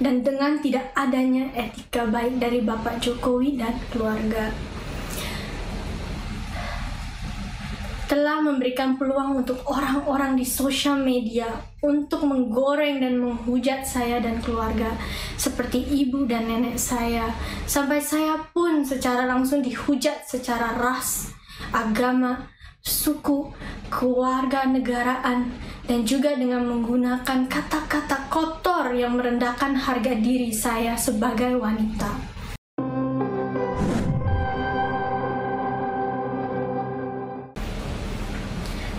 dan dengan tidak adanya etika baik dari Bapak Jokowi dan keluarga, telah memberikan peluang untuk orang-orang di sosial media untuk menggoreng dan menghujat saya dan keluarga, seperti ibu dan nenek saya, sampai saya pun secara langsung dihujat secara ras, agama, suku, keluarga negaraan, dan juga dengan menggunakan kata-kata kotor yang merendahkan harga diri saya sebagai wanita.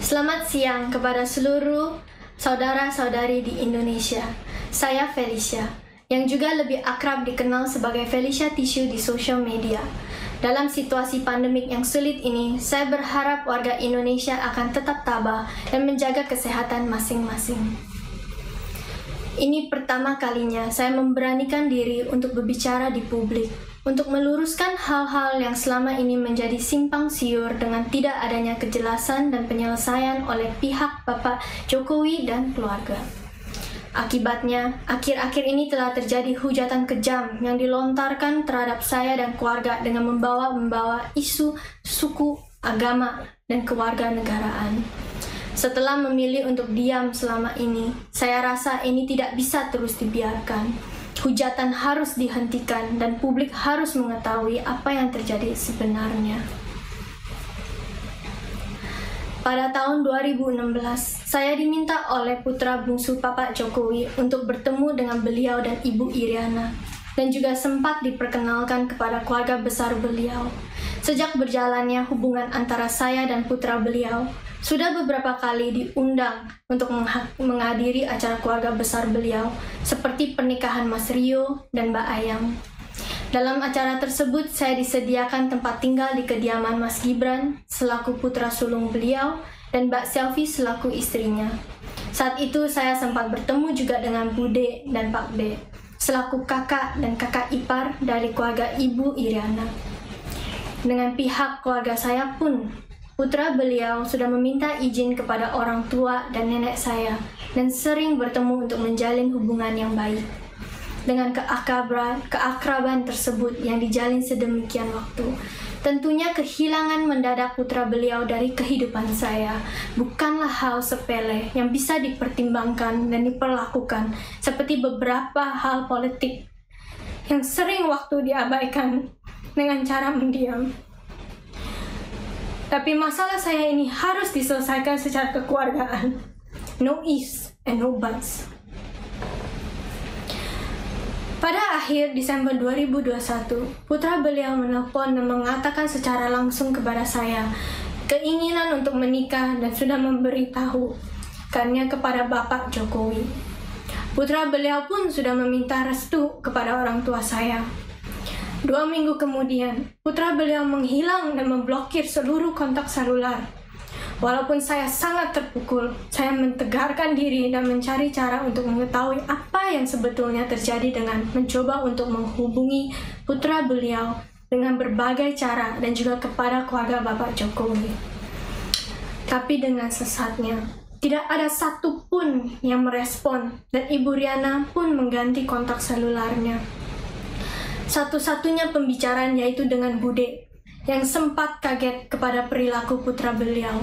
Selamat siang kepada seluruh saudara-saudari di Indonesia. Saya Felicia, yang juga lebih akrab dikenal sebagai Felicia Tissue di sosial media. Dalam situasi pandemik yang sulit ini, saya berharap warga Indonesia akan tetap tabah dan menjaga kesehatan masing-masing. Ini pertama kalinya saya memberanikan diri untuk berbicara di publik, untuk meluruskan hal-hal yang selama ini menjadi simpang siur dengan tidak adanya kejelasan dan penyelesaian oleh pihak Bapak Jokowi dan keluarga. Akibatnya, akhir-akhir ini telah terjadi hujatan kejam yang dilontarkan terhadap saya dan keluarga dengan membawa isu suku, agama, dan kewarganegaraan. Setelah memilih untuk diam selama ini, saya rasa ini tidak bisa terus dibiarkan. Hujatan harus dihentikan dan publik harus mengetahui apa yang terjadi sebenarnya. Pada tahun 2016, saya diminta oleh putra bungsu Bapak Jokowi untuk bertemu dengan beliau dan Ibu Iriana, dan juga sempat diperkenalkan kepada keluarga besar beliau. Sejak berjalannya hubungan antara saya dan putra beliau, sudah beberapa kali diundang untuk menghadiri acara keluarga besar beliau, seperti pernikahan Mas Rio dan Mbak Ayang. Dalam acara tersebut, saya disediakan tempat tinggal di kediaman Mas Gibran selaku putra sulung beliau dan Mbak Selvi selaku istrinya. Saat itu saya sempat bertemu juga dengan Bude dan Pak B selaku kakak dan kakak ipar dari keluarga Ibu Iriana. Dengan pihak keluarga saya pun, putra beliau sudah meminta izin kepada orang tua dan nenek saya dan sering bertemu untuk menjalin hubungan yang baik. Dengan keakraban tersebut yang dijalin sedemikian waktu, tentunya kehilangan mendadak putra beliau dari kehidupan saya bukanlah hal sepele yang bisa dipertimbangkan dan diperlakukan seperti beberapa hal politik yang sering waktu diabaikan dengan cara mendiam. Tapi masalah saya ini harus diselesaikan secara kekeluargaan. No ifs and no buts. Pada akhir Desember 2021, putra beliau menelpon dan mengatakan secara langsung kepada saya keinginan untuk menikah dan sudah memberitahu kannya kepada Bapak Jokowi. Putra beliau pun sudah meminta restu kepada orang tua saya. 2 minggu kemudian, putra beliau menghilang dan memblokir seluruh kontak selular. Walaupun saya sangat terpukul, saya mentegarkan diri dan mencari cara untuk mengetahui apa yang sebetulnya terjadi dengan mencoba untuk menghubungi putra beliau dengan berbagai cara dan juga kepada keluarga Bapak Jokowi. Tapi dengan sesatnya, tidak ada satupun yang merespon dan Ibu Riana pun mengganti kontak selularnya. Satu-satunya pembicaraan yaitu dengan Bude, yang sempat kaget kepada perilaku putra beliau.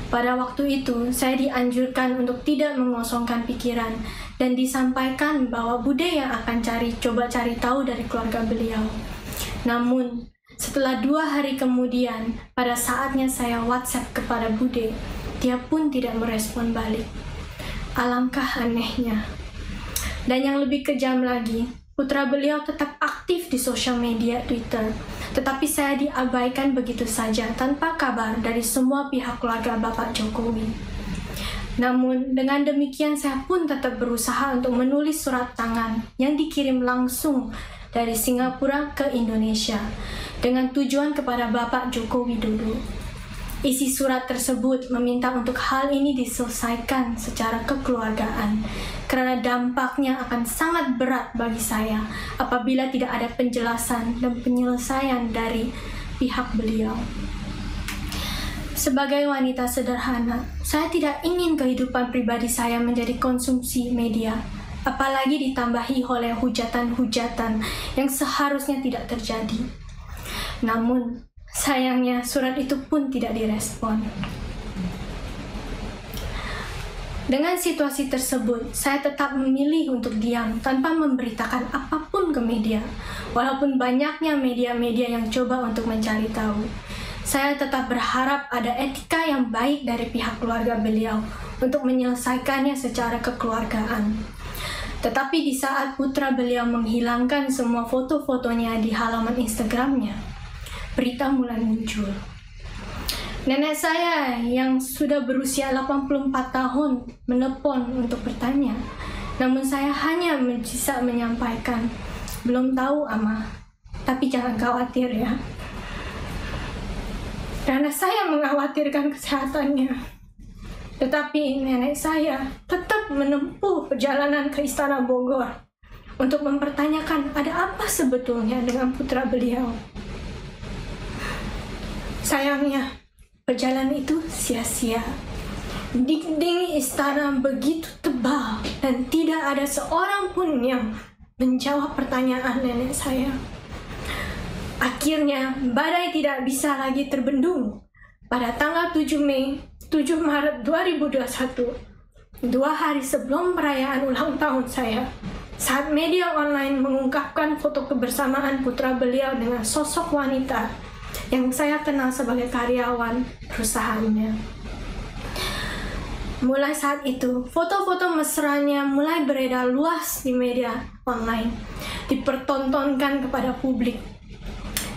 Pada waktu itu, saya dianjurkan untuk tidak mengosongkan pikiran dan disampaikan bahwa Bude yang akan coba cari tahu dari keluarga beliau. Namun, setelah 2 hari kemudian, pada saatnya saya WhatsApp kepada Bude, dia pun tidak merespon balik. Alangkah anehnya. Dan yang lebih kejam lagi, putra beliau tetap aktif di sosial media Twitter, tetapi saya diabaikan begitu saja tanpa kabar dari semua pihak keluarga Bapak Jokowi. Namun, dengan demikian saya pun tetap berusaha untuk menulis surat tangan yang dikirim langsung dari Singapura ke Indonesia dengan tujuan kepada Bapak Joko Widodo. Isi surat tersebut meminta untuk hal ini diselesaikan secara kekeluargaan, karena dampaknya akan sangat berat bagi saya apabila tidak ada penjelasan dan penyelesaian dari pihak beliau. Sebagai wanita sederhana, saya tidak ingin kehidupan pribadi saya menjadi konsumsi media. apalagi ditambahi oleh hujatan-hujatan yang seharusnya tidak terjadi. Namun, sayangnya surat itu pun tidak direspon. Dengan situasi tersebut, saya tetap memilih untuk diam tanpa memberitakan apapun ke media. Walaupun banyaknya media-media yang coba untuk mencari tahu, saya tetap berharap ada etika yang baik dari pihak keluarga beliau untuk menyelesaikannya secara kekeluargaan. Tetapi di saat putra beliau menghilangkan semua foto-fotonya di halaman Instagramnya, berita mulai muncul. Nenek saya yang sudah berusia 84 tahun menelpon untuk bertanya. Namun saya hanya bisa menyampaikan, belum tahu Ama, tapi jangan khawatir ya. Karena saya mengkhawatirkan kesehatannya. Tetapi nenek saya tetap menempuh perjalanan ke Istana Bogor untuk mempertanyakan ada apa sebetulnya dengan putra beliau. Sayangnya, perjalanan itu sia-sia. Dinding istana begitu tebal dan tidak ada seorang pun yang menjawab pertanyaan nenek saya. Akhirnya, badai tidak bisa lagi terbendung. Pada tanggal 7 Maret 2021, 2 hari sebelum perayaan ulang tahun saya, saat media online mengungkapkan foto kebersamaan putra beliau dengan sosok wanita yang saya kenal sebagai karyawan perusahaannya. Mulai saat itu, foto-foto mesranya mulai beredar luas di media online, dipertontonkan kepada publik.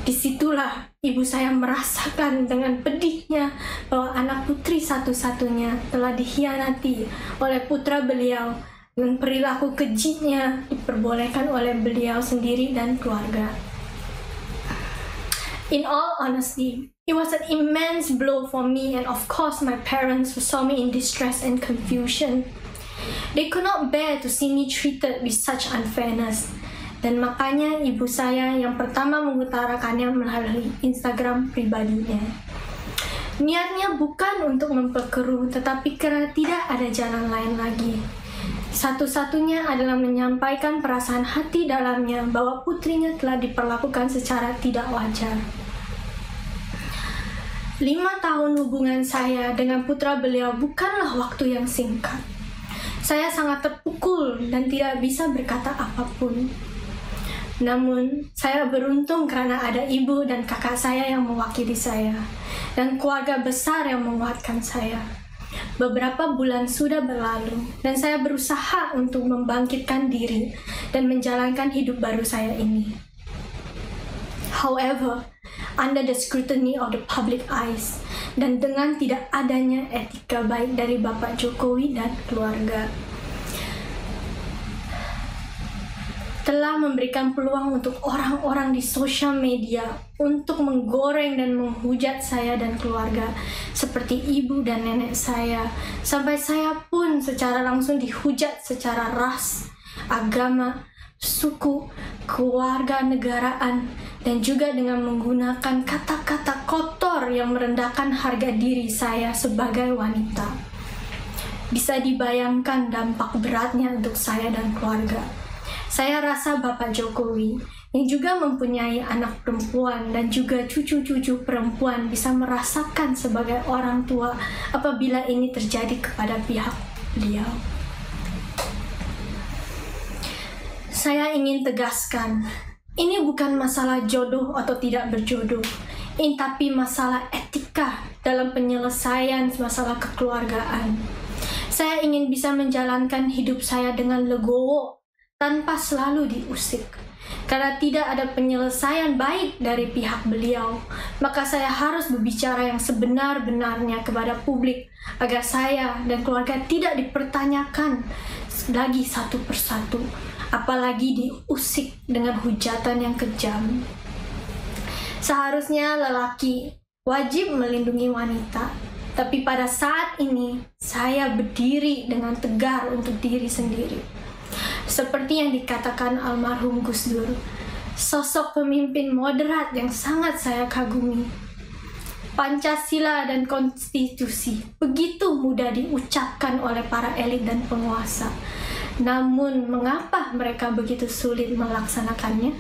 Disitulah ibu saya merasakan dengan pedihnya bahwa anak putri satu-satunya telah dikhianati oleh putra beliau dan perilaku kejitnya diperbolehkan oleh beliau sendiri dan keluarga. In all honesty, it was an immense blow for me and of course my parents who saw me in distress and confusion. They could not bear to see me treated with such unfairness. Dan makanya ibu saya yang pertama mengutarakannya melalui Instagram pribadinya. Niatnya bukan untuk memperkeruh, tetapi karena tidak ada jalan lain lagi. Satu-satunya adalah menyampaikan perasaan hati dalamnya bahwa putrinya telah diperlakukan secara tidak wajar. 5 tahun hubungan saya dengan putra beliau bukanlah waktu yang singkat. Saya sangat terpukul dan tidak bisa berkata apapun. Namun, saya beruntung karena ada ibu dan kakak saya yang mewakili saya, dan keluarga besar yang menguatkan saya. Beberapa bulan sudah berlalu, dan saya berusaha untuk membangkitkan diri dan menjalankan hidup baru saya ini. However, under the scrutiny of the public eyes, dan dengan tidak adanya etika baik dari Bapak Jokowi dan keluarga, telah memberikan peluang untuk orang-orang di sosial media untuk menggoreng dan menghujat saya dan keluarga, seperti ibu dan nenek saya, sampai saya pun secara langsung dihujat secara ras, agama, suku, keluarga negaraan, dan juga dengan menggunakan kata-kata kotor yang merendahkan harga diri saya sebagai wanita. Bisa dibayangkan dampak beratnya untuk saya dan keluarga. Saya rasa Bapak Jokowi yang juga mempunyai anak perempuan dan juga cucu-cucu perempuan bisa merasakan sebagai orang tua apabila ini terjadi kepada pihak beliau. Saya ingin tegaskan, ini bukan masalah jodoh atau tidak berjodoh, ini tapi masalah etika dalam penyelesaian masalah kekeluargaan. Saya ingin bisa menjalankan hidup saya dengan legowo, tanpa selalu diusik. Karena tidak ada penyelesaian baik dari pihak beliau, maka saya harus berbicara yang sebenar-benarnya kepada publik agar saya dan keluarga tidak dipertanyakan lagi satu persatu, apalagi diusik dengan hujatan yang kejam. Seharusnya lelaki wajib melindungi wanita, tapi pada saat ini saya berdiri dengan tegar untuk diri sendiri. Seperti yang dikatakan almarhum Gus Dur, sosok pemimpin moderat yang sangat saya kagumi. Pancasila dan konstitusi begitu mudah diucapkan oleh para elit dan penguasa. Namun, mengapa mereka begitu sulit melaksanakannya?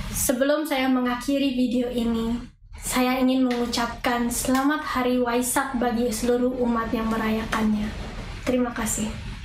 Sebelum saya mengakhiri video ini, saya ingin mengucapkan selamat Hari Waisak bagi seluruh umat yang merayakannya. Terima kasih.